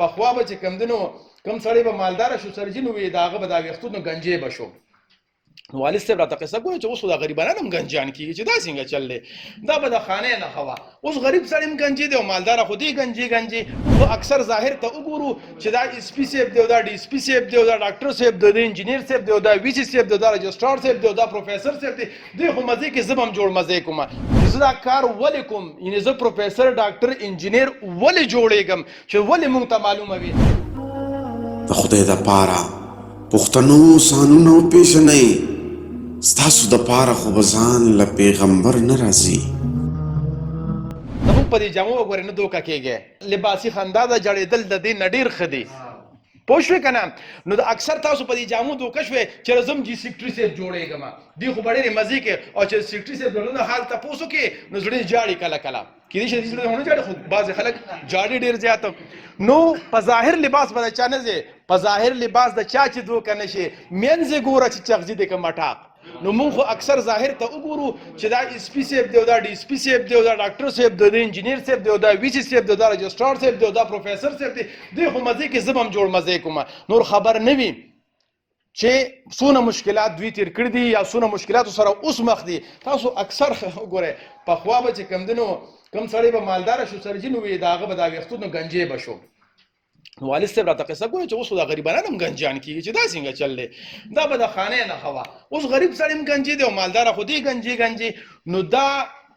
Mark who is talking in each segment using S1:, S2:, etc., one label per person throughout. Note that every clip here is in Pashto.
S1: پخوا به چې کوم دنو کوم سړی به مالدار شو سرجین وي د هغه به دا وختونو گنجې به شو. نو والد صاحب راته قصه کوله چې اوس د غریبانو هم گنجان کېږي چې دا څنګه چل دی، دا به د خانې نه ښه وه. اوس غریب سړی هم گنجې دی او مالداره خو دی گنجې. خو اکثر ظاهر ته وګورو چې دا اس پي صاحب دی او دا ډي اس پي صاحب دی او دا ډاکټر صاحب دی، دا انجینیر صاحب دی او دا وي سي صاحب دی او دا رجسټرار صاحب دی او دا پروفیسر صاحب دی. دوی خو مزې کې زه به هم جوړ مزې کوم چې زه دا کار ولې کوم، یعنې زه پروفیسر ډاکټر انجینیر ولې جوړېږم چې ولې موږ ته معلومه وي.
S2: د خدای دپاره پښتنو سانونه وپېژنئ، ستاسو دپاره خو به ځان له پیغمبر نه راځي.
S1: زموږ په دې جامو وګورئ نه دوکه کېږئ، لباسي خندا ده، جړېدل د دې نه ډېر ښه دي. پوه شوې که نه؟ نو د اکثر تاسو په دې جامو دوکه شوې چې زه هم جي سیکټري صاحب جوړېږم. دوی خو به ډېرې مزې کوي او چې سیکټري صاحب زړه حال تپوس وکړي نو زړه جاړي کله کله، کېدای شي زړه ونه جاړي خو بعضې خلک جاړي ډېر زیات. نو په ظاهر لباس به د چا نه ځې، په ظاهر لباس د چا چې دوکه نه شي، منځ یې ګوره چې چغزي دی که مټاق. نو مونږ خو اکثر ظاهر ته وګورو چې دا اس پي صاحب دی او دا ډي اس پي صاحب دی او دا ډاکټر صاحب دی، دا انجینیر صاحب دی او دا وي سي صاحب دی او دا رجسټرار صاحب دی او دا پروفیسر صاحب دی. دوی خو مزې کې زه به هم جوړ مزې کوم، نور خبر نه وي چې څونه مشکلات دوی تیر کړي دي یا څونه مشکلاتو سره اوس مخ دي. تاسو اکثر وګورئ پخوا به چې کوم دنو کوم سړی به مالداره شو سرجین وي د هغه به دا وختونو گنجې به شو. نو والد صاحب راته قصه کوله چې اوس د غریبانو هم گنجان کېږي چې دا څنګه چل دی، دا به د خانې نه ښه وه. اوس غریب سړی هم گنجې دی او مالداره خو دی گنجې. نو دا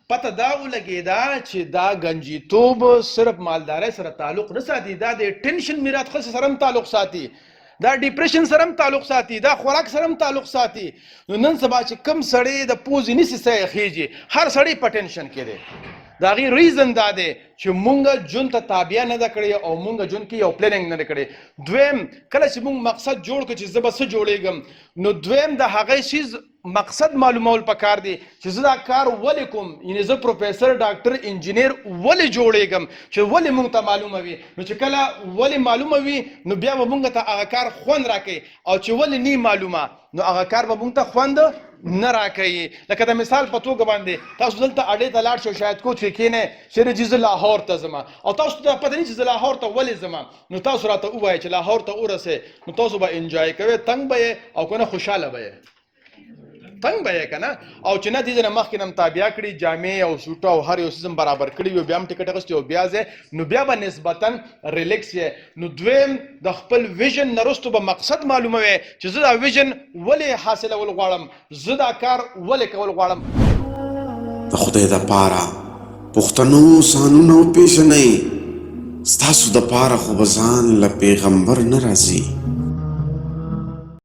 S1: پته دا ولګېده چې دا گنجیتوب صرف مالدارۍ سره تعلق نه ساتي، دا د ټینشن میرات خلک سره هم تعلق ساتي، دا ډیپریشن سره هم تعلق ساتي، دا خوراک سره هم تعلق ساتي. نو نن سبا چې کوم سړی د پوزې نیسي ساه خېږي، هر سړی په ټینشن کې دی. د هغې ریزن دا دی چې مونږ ژوند ته تابع نه ده کړې او مونږ ژوند کې یو پلانینګ نه ده کړې. دویم کله چې مونږ مقصد جوړ کړو چې زه به څه جوړېږم، نو دویم د هغې شیز مقصد معلومول پکار دی چې زه دا کار ولې کوم، یعنې زه پروفیسر ډاکټر انجینیر ولې جوړېږم چې ولې مونږ ته معلومه وي. نو چې کله ولې معلومه وي نو بیا به مونږ ته هغه کار خوند راکوي، او چې ولې نه معلومه نو هغه کار به مونږ ته خوند نه راکوي. لکه د مثال په توګه باندې تاسو دلته اډې ته لاړ شئ، شاید کوچ کې کښېنئ چې زه لاهور ته ځم او تاسو ته پته نه چې زه لاهور ته ولې ځم، نو تاسو راته ووایئ چې لاهور ته ورسئ، نو تاسو به انجوای کوئ، تنګ به یې او که نه خوشحاله به یې. تنګ به یې که نه، او چې نه دې نه مخکې نه مطابع کړي جامې او سوټه او هر یو څیز برابر کړي وي، بیا هم ټکټ اخیستی او بیا ځې، نو بیا به نسبتا ریلیکس یې. نو دویم د خپل ویژن نه وروسته به مقصد معلوموي چې زه دا ویژن ولې حاصلول غواړم، زه دا کار ولې کول غواړم.
S2: د خدای دپاره پښتنو سانونه وپېژنئ، ستاسو دپاره خو به ځان له پیغمبر نه راځي.